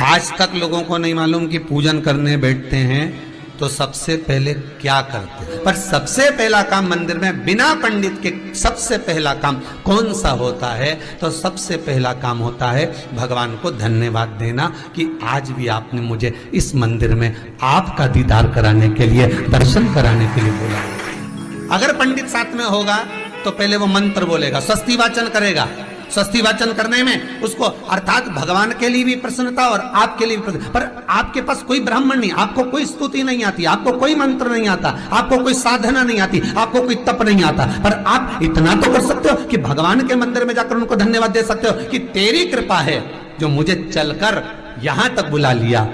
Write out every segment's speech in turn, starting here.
आज तक लोगों को नहीं मालूम कि पूजन करने बैठते हैं तो सबसे पहले क्या करते हैं। पर सबसे पहला काम मंदिर में बिना पंडित के सबसे पहला काम कौन सा होता है? तो सबसे पहला काम होता है भगवान को धन्यवाद देना कि आज भी आपने मुझे इस मंदिर में आपका दीदार कराने के लिए, दर्शन कराने के लिए बोला। अगर पंडित साथ में होगा तो पहले वो मंत्र बोलेगा, स्वस्ति वाचन करेगा। स्वस्ति वाचन करने में उसको अर्थात भगवान के लिए भी प्रसन्नता और आपके लिए भी प्रसन्नता। पर आपके पास कोई ब्राह्मण नहीं, आपको कोई स्तुति नहीं आती, आपको कोई मंत्र नहीं आता, आपको कोई साधना नहीं आती, आपको कोई तप नहीं आता, पर आप इतना तो कर सकते हो कि भगवान के मंदिर में जाकर उनको धन्यवाद दे सकते हो कि तेरी कृपा है जो मुझे चलकर यहां तक बुला लिया,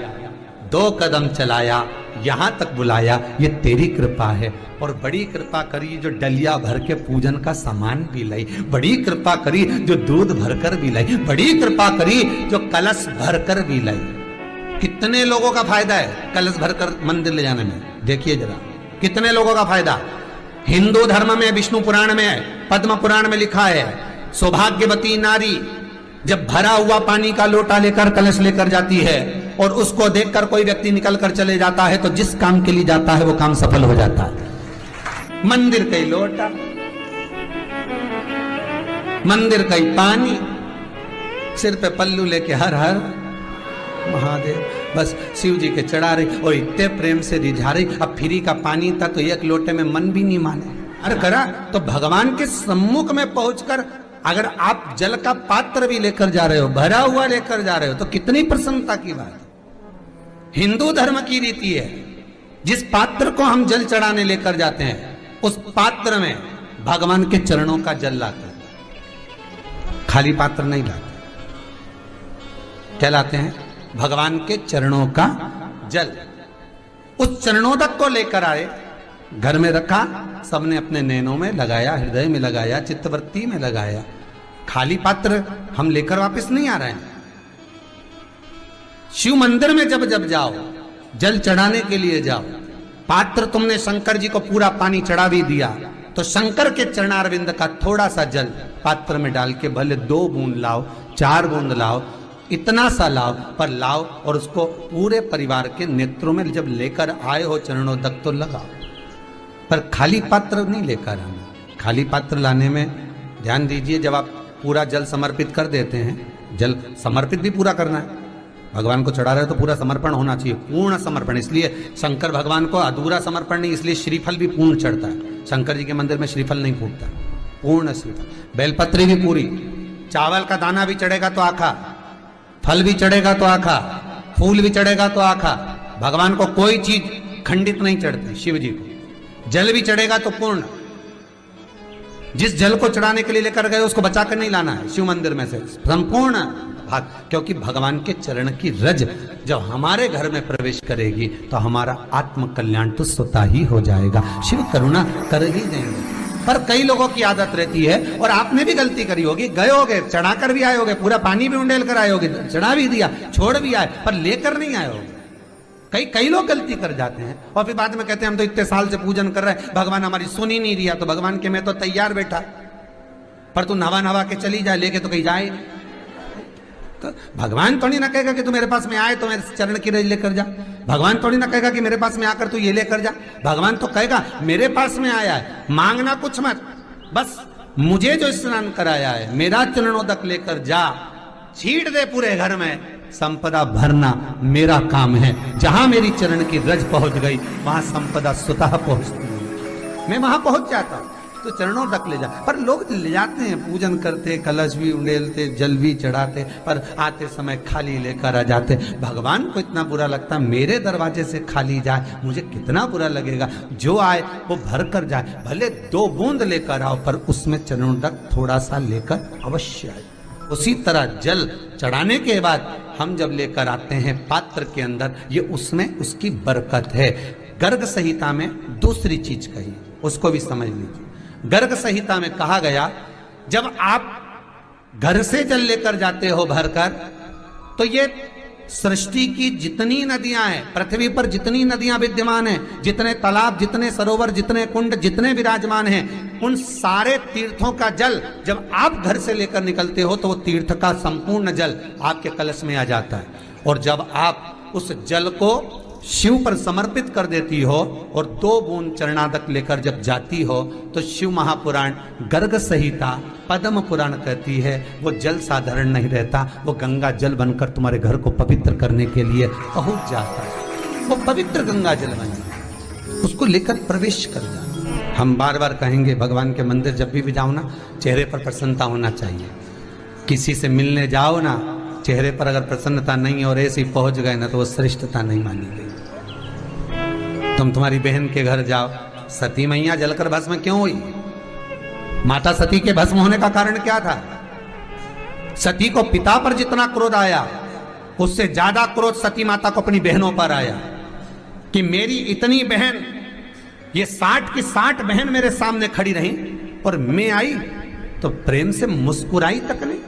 2 कदम चलाया, यहां तक बुलाया, ये तेरी कृपा है। और बड़ी कृपा करी जो डलिया भर के पूजन का सामान भी लाई, बड़ी कृपा करी जो दूध भरकर भी लाई, बड़ी कृपा करी जो कलश भरकर भी लाई। कितने लोगों का फायदा है कलश भरकर मंदिर ले जाने में? देखिए जरा कितने लोगों का फायदा। हिंदू धर्म में, विष्णु पुराण में, पद्म पुराण में लिखा है, सौभाग्यवती नारी जब भरा हुआ पानी का लोटा लेकर कलश लेकर जाती है और उसको देखकर कोई व्यक्ति निकल कर चले जाता है तो जिस काम के लिए जाता है वो काम सफल हो जाता है। मंदिर का ही लोटा, मंदिर का ही पानी, सिर पे पल्लू लेके हर हर महादेव, बस शिव जी के चढ़ा रही और इतने प्रेम से रिझा रही। अब फ्री का पानी था तो एक लोटे में मन भी नहीं माने। अरे करा तो भगवान के सम्मुख में पहुंचकर अगर आप जल का पात्र भी लेकर जा रहे हो, भरा हुआ लेकर जा रहे हो, तो कितनी प्रसन्नता की बात है। हिंदू धर्म की रीति है, जिस पात्र को हम जल चढ़ाने लेकर जाते हैं उस पात्र में भगवान के चरणों का जल लाते हैं, खाली पात्र नहीं लाते। क्या लाते हैं? भगवान के चरणों का जल। उस चरणोदक को लेकर आए, घर में रखा, सबने अपने नैनों में लगाया, हृदय में लगाया, चित्तवृत्ति में लगाया। खाली पात्र हम लेकर वापस नहीं आ रहे हैं। शिव मंदिर में जब जब जाओ, जल चढ़ाने के लिए जाओ, पात्र तुमने शंकर जी को पूरा पानी चढ़ा भी दिया तो शंकर के चरणारविंद का थोड़ा सा जल पात्र में डाल के भले 2 बूंद लाओ, 4 बूंद लाओ, इतना सा लाओ, पर लाओ और उसको पूरे परिवार के नेत्रों में जब लेकर आए हो चरणोदक तो लगाओ। पर खाली पात्र नहीं लेकर आना। खाली पात्र लाने में ध्यान दीजिए, जब आप पूरा जल समर्पित कर देते हैं, जल समर्पित भी पूरा करना है, भगवान को चढ़ा रहे हो तो पूरा समर्पण होना चाहिए, पूर्ण समर्पण। इसलिए शंकर भगवान को अधूरा समर्पण नहीं, इसलिए श्रीफल भी पूर्ण चढ़ता है। शंकर जी के मंदिर में श्रीफल नहीं फूटता, पूर्ण श्रीफल। बेलपत्री भी पूरी, चावल का दाना भी चढ़ेगा तो आखा, फल भी चढ़ेगा तो आखा, फूल भी चढ़ेगा तो आखा। भगवान को कोई चीज खंडित नहीं चढ़ती, शिव जी को जल भी चढ़ेगा तो पूर्ण। जिस जल को चढ़ाने के लिए लेकर गए उसको बचा कर नहीं लाना है शिव मंदिर में से, संपूर्ण भाग। क्योंकि भगवान के चरण की रज जब हमारे घर में प्रवेश करेगी तो हमारा आत्म कल्याण तो स्वतः ही हो जाएगा। शिव करुणा कर ही देंगे। पर कई लोगों की आदत रहती है, और आपने भी गलती करी होगी, गए होगे, चढ़ाकर भी आए होगे, पूरा पानी भी उंडेल कर आए होगे, चढ़ा भी दिया, छोड़ भी आए, पर लेकर नहीं आए होगे। कई लोग गलती कर जाते हैं और फिर बाद में कहते हैं हम तो इतने साल से पूजन कर रहे हैं, भगवान हमारी सुन ही नहीं दिया। तो भगवान के मैं तो तैयार बैठा, पर तू नवा के चली जाए, लेके तो कहीं जाए। तो भगवान थोड़ी ना कहेगा कि तू मेरे पास में आए तो मेरे चरण की रज लेकर जा। भगवान थोड़ी ना कहेगा कि मेरे पास में आकर तू ये लेकर जा। भगवान तो कहेगा मेरे पास में आया है, मांगना कुछ मत, बस मुझे जो स्नान कराया है, मेरा चरणोदक लेकर जा, छीट दे पूरे घर में, संपदा भरना मेरा काम है। जहां मेरी चरण की रज पहुंच गई वहां संपदा स्वतः पहुंचती है, मैं वहां पहुंच जाता हूं। तो चरणों तक ले जा। पर लोग ले जाते हैं, पूजन करते, कलश भी उंडेलते, जल भी चढ़ाते, पर आते समय खाली लेकर आ जाते। भगवान को इतना बुरा लगता, मेरे दरवाजे से खाली जाए, मुझे कितना बुरा लगेगा। जो आए वो भर कर जाए, भले 2 बूंद लेकर आओ, पर उसमें चरणों तक थोड़ा सा लेकर अवश्य आए। उसी तरह जल चढ़ाने के बाद हम जब लेकर आते हैं पात्र के अंदर, ये उसमें उसकी बरकत है। गर्ग संहिता में दूसरी चीज कही, उसको भी समझ लीजिए। गर्ग संहिता में कहा गया, जब आप घर से जल लेकर जाते हो भरकर, तो ये सृष्टि की जितनी नदियां हैं, पृथ्वी पर जितनी नदियां विद्यमान हैं, जितने तालाब, जितने सरोवर, जितने कुंड, जितने विराजमान हैं, उन सारे तीर्थों का जल जब आप घर से लेकर निकलते हो तो वो तीर्थ का संपूर्ण जल आपके कलश में आ जाता है। और जब आप उस जल को शिव पर समर्पित कर देती हो और 2 बूंद चरणादक लेकर जब जाती हो तो शिव महापुराण गर्ग संहिता पद्म पुराण कहती है वो जल साधारण नहीं रहता, वो गंगा जल बनकर तुम्हारे घर को पवित्र करने के लिए पहुंच जाता है। वो पवित्र गंगा जल बन जाए, उसको लेकर प्रवेश कर जाए। हम बार बार कहेंगे भगवान के मंदिर जब भी जाओ ना, चेहरे पर प्रसन्नता होना चाहिए। किसी से मिलने जाओ ना, चेहरे पर अगर प्रसन्नता नहीं और ऐसे ही पहुंच गए ना तो वो श्रेष्ठता नहीं मानी गई। तुम तुम्हारी बहन के घर जाओ, सती मैया जलकर भस्म क्यों हुई? माता सती के भस्म होने का कारण क्या था? सती को पिता पर जितना क्रोध आया उससे ज्यादा क्रोध सती माता को अपनी बहनों पर आया कि मेरी इतनी बहन, ये 60 की 60 बहन मेरे सामने खड़ी रही और मैं आई तो प्रेम से मुस्कुराई तक नहीं।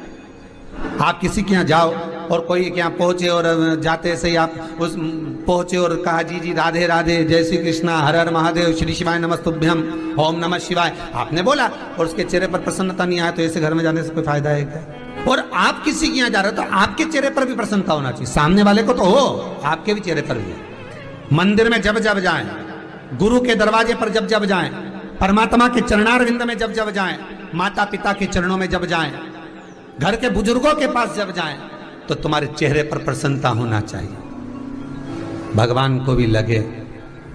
आप किसी के यहाँ जाओ और कोई के यहाँ पहुंचे और जाते से ही आप उस पहुंचे और कहा जी जी राधे राधे, जय श्री कृष्णा, हर हर महादेव, श्री शिवाय नमस्तुभ्यम, ओम नमः शिवाय आपने बोला और उसके चेहरे पर प्रसन्नता नहीं आया तो ऐसे घर में जाने से कोई फायदा है क्या? और आप किसी के यहाँ जा रहे हो तो आपके चेहरे पर भी प्रसन्नता होना चाहिए, सामने वाले को तो हो, आपके भी चेहरे पर भी। मंदिर में जब जब जाएं, गुरु के दरवाजे पर जब जब जाएं, परमात्मा के चरणारविंद में जब जब जाएं, माता पिता के चरणों में जब जाएं, घर के बुजुर्गों के पास जब जाएं तो तुम्हारे चेहरे पर प्रसन्नता होना चाहिए। भगवान को भी लगे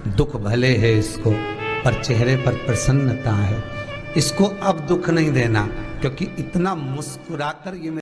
दुख भले है इसको पर चेहरे पर प्रसन्नता है, इसको अब दुख नहीं देना क्योंकि इतना मुस्कुराकर ये